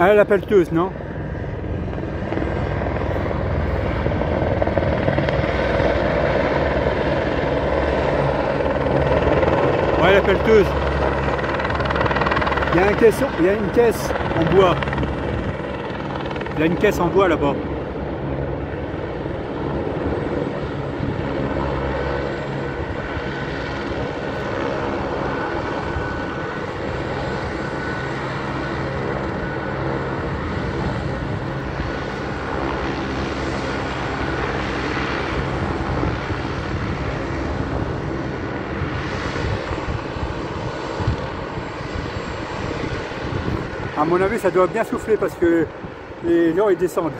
Ah, la pelleteuse, non? Ouais, la pelleteuse. Il y a une caisse en bois. Il y a une caisse en bois là-bas. À mon avis, ça doit bien souffler parce que les gens ils descendent.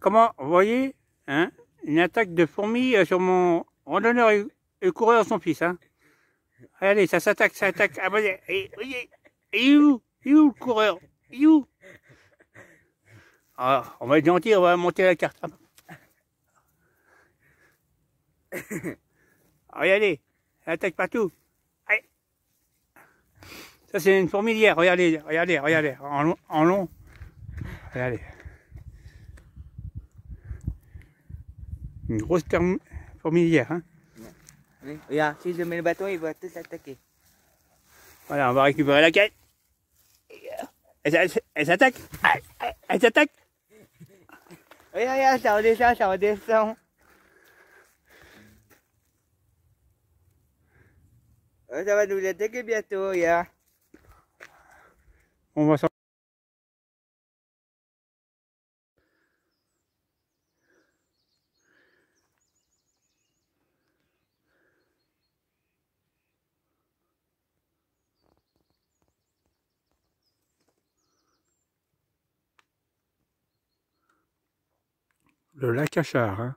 Comment, vous voyez, hein, une attaque de fourmis sur mon randonneur et coureur son fils. Hein. Allez, ça s'attaque, ça attaque. Ah, voyez, et où le coureur? Et où? Ah, on va être gentil, on va monter la carte. Regardez, elle attaque partout. Allez. Ça, c'est une fourmilière. Regardez, en long. Regardez. Une grosse fourmilière. Hein. Oui, regarde, si je mets le bâton, il va tous attaquer. Voilà, on va récupérer la quête. Elle s'attaque. Elle s'attaque. Regarde, ça redescend, ça redescend. Ça va nous attaquer bientôt, regarde. On va s'en... Le lac Achard, hein.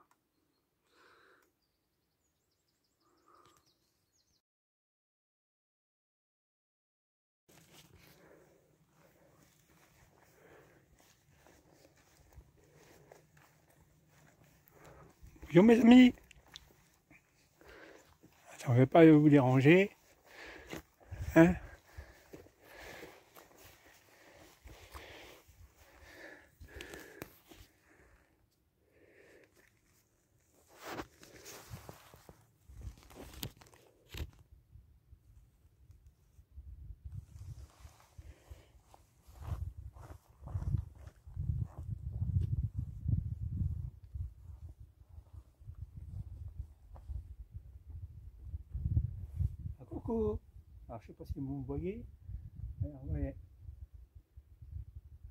Bonjour mes amis. Attends, je ne vais pas vous déranger. Hein. Coucou. Alors je sais pas si vous me voyez. Alors, voyez.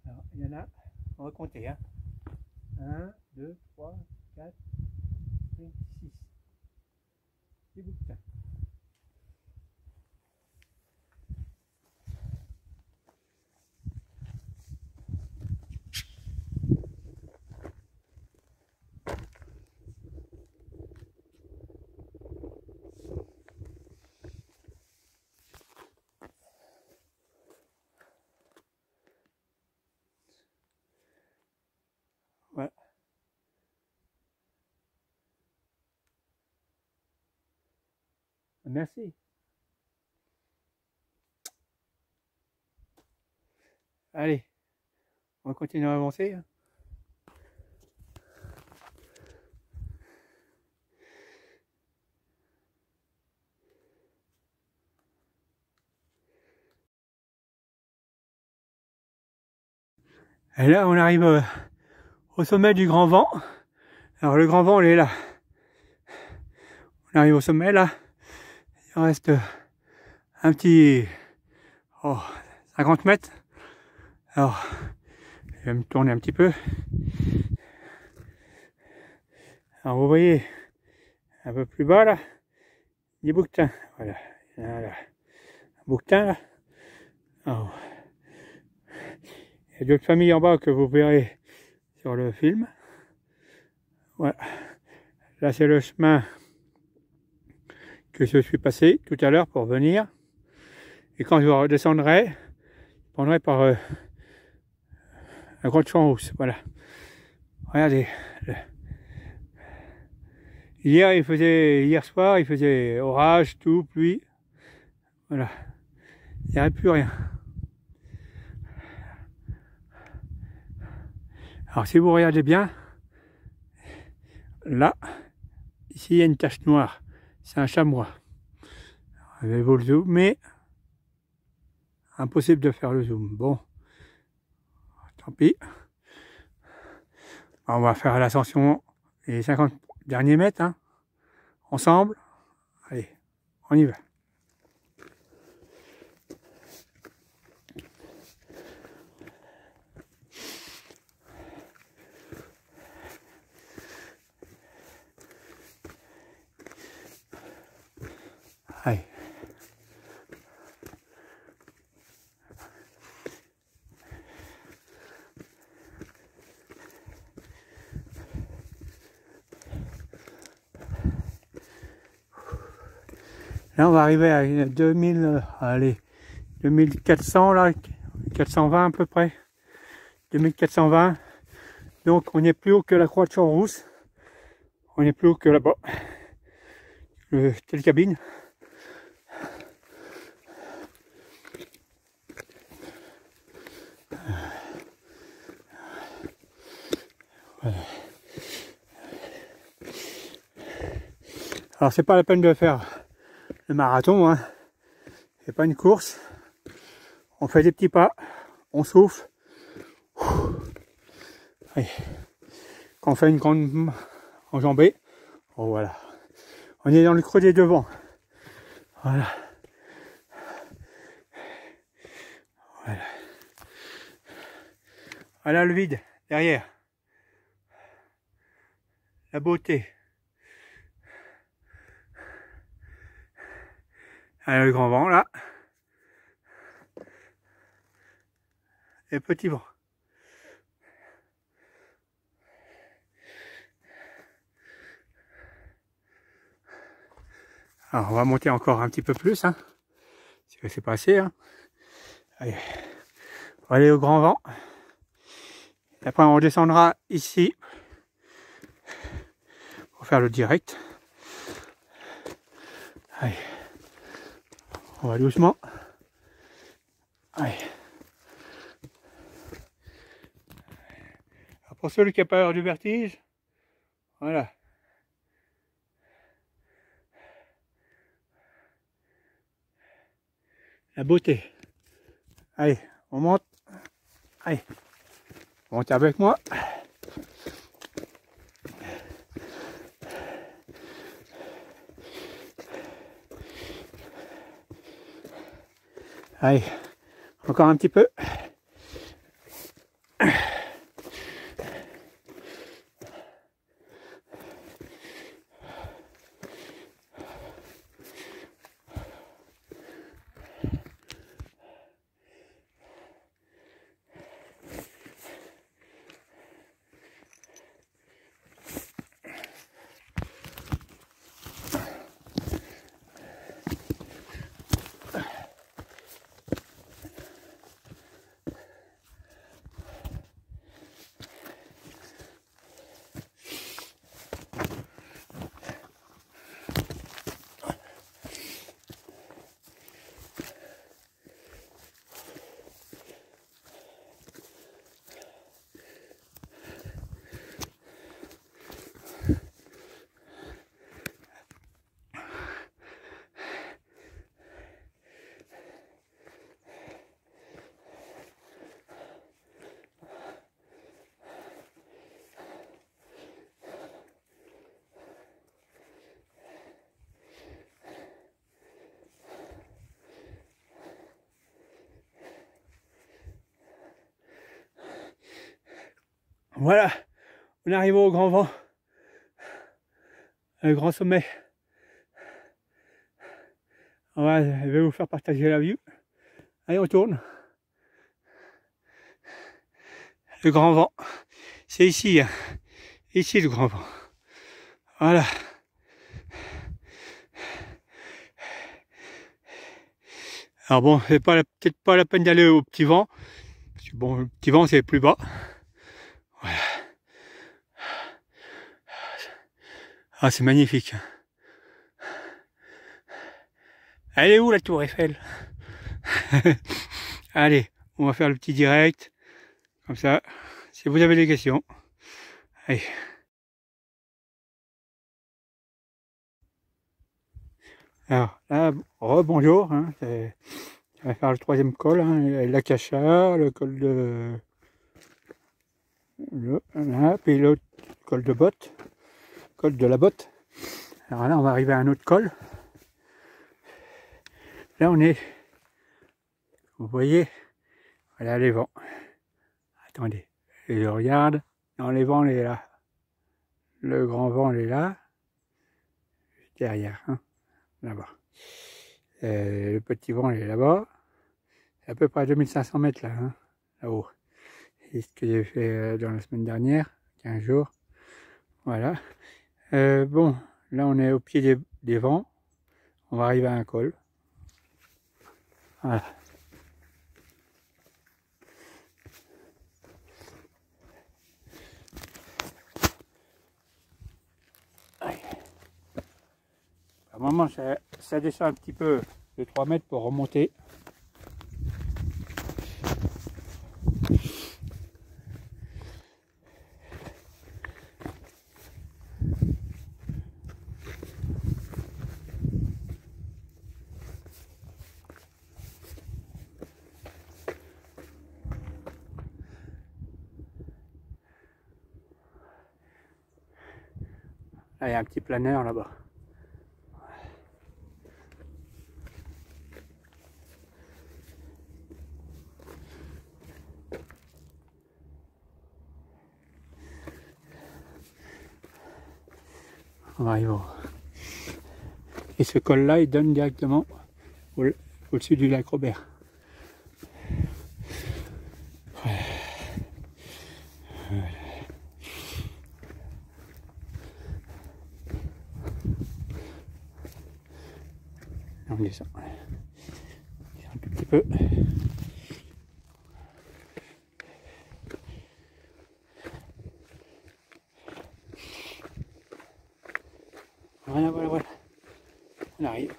Alors, il y en a, on va compter. Hein. 1, 2, 3, 4, 5, 6. Des bouquins. merci. Allez, on va continuer à avancer. Et là, on arrive au sommet du Grand Vent. Alors, le Grand Vent, il est là. On arrive au sommet, là. Il reste un petit 50 mètres. Alors, je vais me tourner un petit peu. Alors, vous voyez, un peu plus bas, là, des bouquetins. Voilà. Voilà. Un bouquetin, là. Alors, il y a d'autres familles en bas que vous verrez sur le film. Voilà. Là, c'est le chemin que je suis passé tout à l'heure pour venir. Et quand je redescendrai, je prendrai par la grotte Champs-Rousse. Voilà. Regardez. Hier soir, il faisait orage, tout, pluie. Voilà. Il n'y avait plus rien. Alors si vous regardez bien, là, ici il y a une tache noire. C'est un chamois. Avez-vous le zoom, mais impossible de faire le zoom. Bon, tant pis. On va faire l'ascension les 50 derniers mètres, hein, ensemble. Allez, on y va. Allez. Là, on va arriver à 2400, là, 420 à peu près. 2420. Donc, on est plus haut que la croix de Champs-Rousse. On est plus haut que là-bas. Telle cabine. Voilà. Alors, c'est pas la peine de faire le marathon, hein. C'est pas une course. On fait des petits pas, on souffle. Allez. Quand on fait une grande enjambée, oh voilà. On est dans le creux des devants. Voilà. Voilà. Voilà le vide derrière. La beauté. Voilà le grand vent là. Et petit vent. Alors on va monter encore un petit peu plus, hein. C'est pas assez, hein. Allez. On va aller au grand vent. Et après on descendra ici pour faire le direct. Allez. On va doucement. Allez. Alors pour celui qui n'a pas peur du vertige, voilà. La beauté. Allez, on monte. Allez, montez avec moi. Allez, encore un petit peu. Voilà, on arrive au grand vent, le grand sommet. Je vais vous faire partager la vue. Allez, on tourne. Le grand vent, c'est ici, hein. Ici le grand vent. Voilà. Alors bon, c'est peut-être pas la peine d'aller au petit vent, parce que bon, le petit vent c'est plus bas. Voilà. Ah, c'est magnifique. Elle est où la tour Eiffel? Allez, on va faire le petit direct, comme ça, si vous avez des questions. Allez. Alors là, rebonjour, hein, on va faire le troisième col, hein, l'Akasha, le col de... Là, puis l'autre col de botte, col de la botte. Alors là, on va arriver à un autre col. Là, on est, vous voyez, voilà les vents. Attendez, je regarde. Non, les vents, il est là. Le grand vent, il est là. Juste derrière, hein, là-bas. Le petit vent, il est là-bas. C'est à peu près à 2500 mètres, là, hein, là-haut. C'est ce que j'ai fait dans la semaine dernière, 15 jours. Voilà. Bon, là, on est au pied des vents. On va arriver à un col. Voilà. À un moment, ça descend un petit peu de 3 mètres pour remonter. Là, il y a un petit planeur là-bas. On arrive Et ce col-là, il donne directement au-dessus du lac Robert. Voilà. On descend. Un tout petit peu. Voilà, voilà, voilà. On arrive.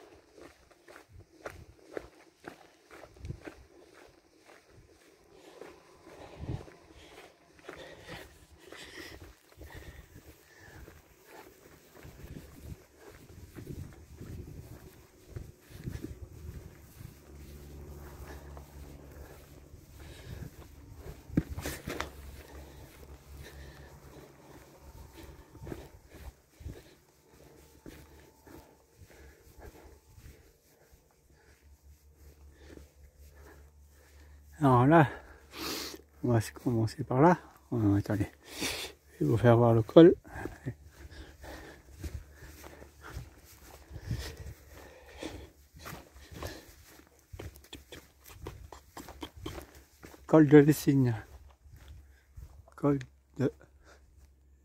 Alors là, on va commencer par là. Attendez, je vais vous faire voir le col. Col de Lessines. Col de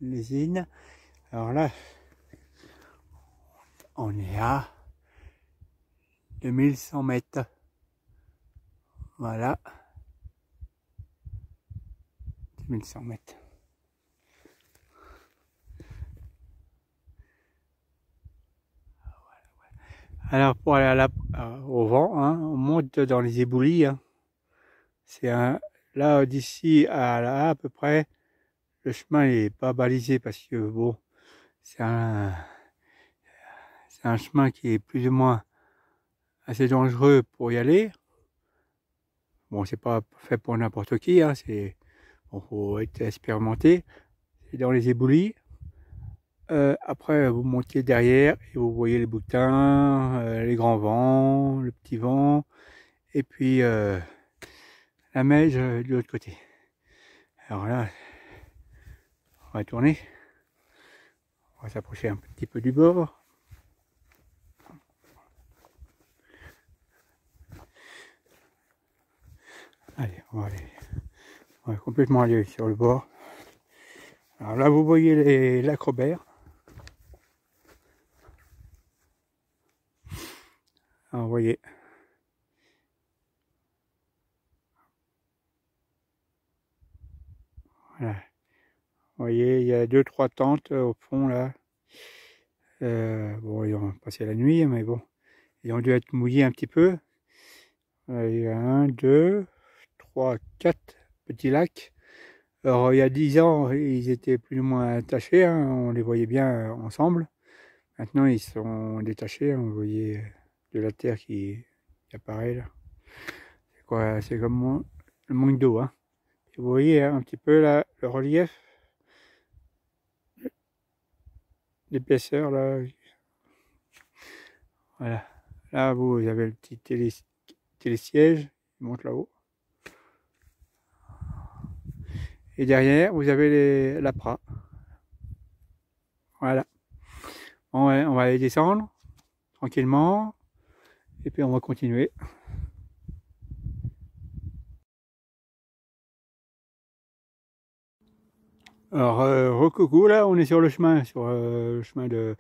Lessines. Alors là, on est à 2100 mètres. Voilà. 2100 mètres. Alors pour aller au vent, hein, on monte dans les éboulis. Hein. C'est là d'ici à là à peu près, le chemin n'est pas balisé parce que bon, c'est un chemin qui est plus ou moins assez dangereux pour y aller. Bon, c'est pas fait pour n'importe qui, hein, bon, faut être expérimenté. C'est dans les éboulis. Après, vous montez derrière et vous voyez les boutins, les grands vents, le petit vent, et puis la Meije de l'autre côté. Alors là, On va tourner. On va s'approcher un petit peu du bord. Allez, on va complètement aller sur le bord. Alors là, vous voyez les lacs Robert. Alors, vous voyez. Voilà. Vous voyez, il y a 2-3 tentes au fond là. Bon, ils ont passé la nuit, mais bon, ils ont dû être mouillés un petit peu. Il y a 1, 2, 3, 4 petits lacs. Alors, il y a 10 ans, ils étaient plus ou moins attachés, hein, on les voyait bien ensemble. Maintenant, ils sont détachés, hein, vous voyez de la terre qui apparaît là. C'est quoi? C'est comme le manque d'eau. Hein. Vous voyez hein, un petit peu là, le relief, l'épaisseur là. Voilà. Là, vous avez le petit télésiège, il monte là-haut. Et derrière, vous avez l'APRA. Voilà. Bon, ouais, on va aller descendre tranquillement. Et puis on va continuer. Alors, recoucou, là, on est sur le chemin de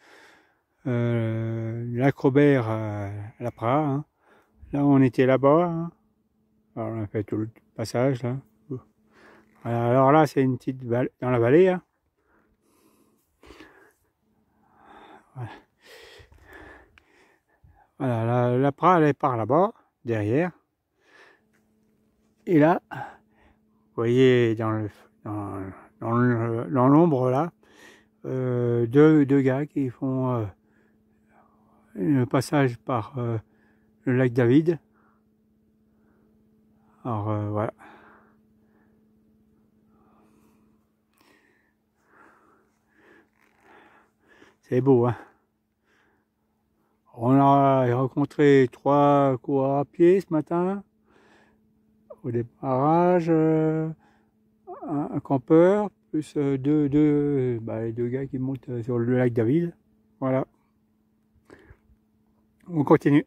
lac Robert à l'APRA. Hein. Là, on était là-bas. Hein. Alors, on a fait tout le passage, là. Voilà, alors là, c'est une petite vallée, dans la vallée. Hein. Voilà, l'APRA, elle est par là-bas, derrière. Et là, vous voyez dans l'ombre là, deux gars qui font un passage par le lac David. Alors voilà. C'est beau, hein. On a rencontré 3 coureurs à pied ce matin. Au démarrage, un campeur, plus deux gars qui montent sur le lac David. Voilà. On continue.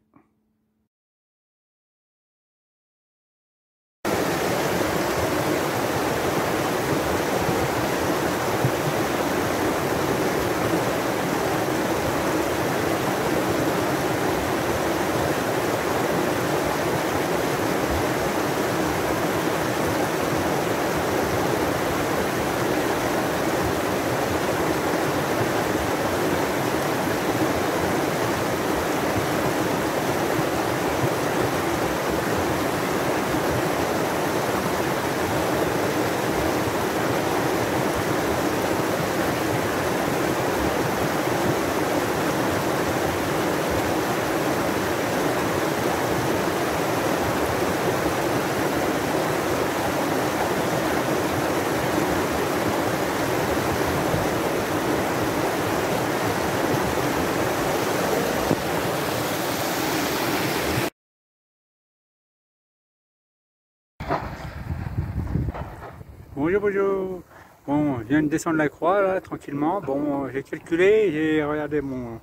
Bonjour, bonjour. Bon, je viens de descendre la croix là, tranquillement. Bon, j'ai calculé, j'ai regardé mon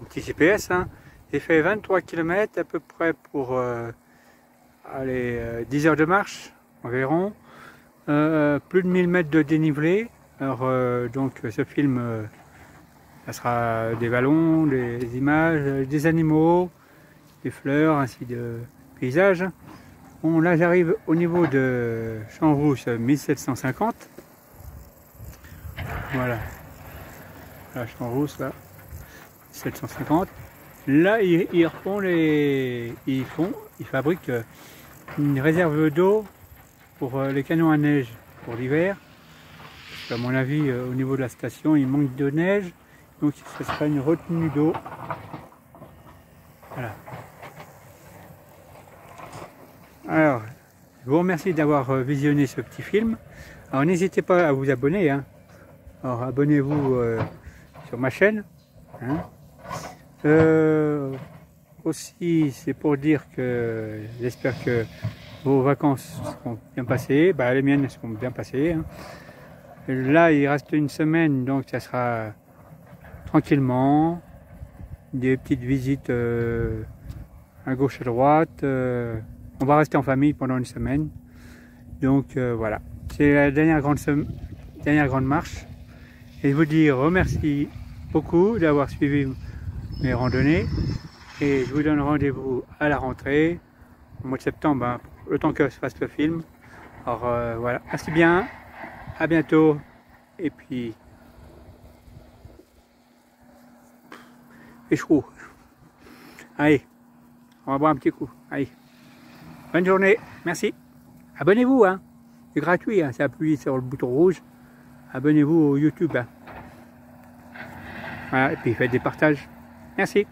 petit GPS. Hein. J'ai fait 23 km à peu près pour 10 heures de marche environ. Plus de 1000 mètres de dénivelé. Alors, donc, ce film, ça sera des ballons, des images, des animaux, des fleurs, ainsi de paysages. Bon, là j'arrive au niveau de Champs-Rousse 1750. Voilà. Là, Champs-Rousse, là, 1750. Là, ils fabriquent une réserve d'eau pour les canons à neige pour l'hiver. À mon avis, au niveau de la station, il manque de neige. Donc, ce sera une retenue d'eau. Voilà. Alors, je vous remercie d'avoir visionné ce petit film. Alors, n'hésitez pas à vous abonner. Hein. Alors, abonnez-vous sur ma chaîne. Hein. Aussi, c'est pour dire que j'espère que vos vacances seront bien passées. Bah, les miennes seront bien passées. Hein. Là, il reste une semaine, donc ça sera tranquillement. Des petites visites à gauche, à droite. On va rester en famille pendant une semaine. Donc voilà, c'est la dernière grande marche. Et je vous dis remercie beaucoup d'avoir suivi mes randonnées. Et je vous donne rendez-vous à la rentrée, au mois de septembre, hein, le temps que je fasse le film. Alors voilà, merci bien, à bientôt. Et puis, c'est chaud. Allez, on va boire un petit coup. Allez, bonne journée, merci. Abonnez-vous, hein. C'est gratuit, hein. C'est appuyé sur le bouton rouge. Abonnez-vous au YouTube. Hein. Voilà, et puis faites des partages. Merci.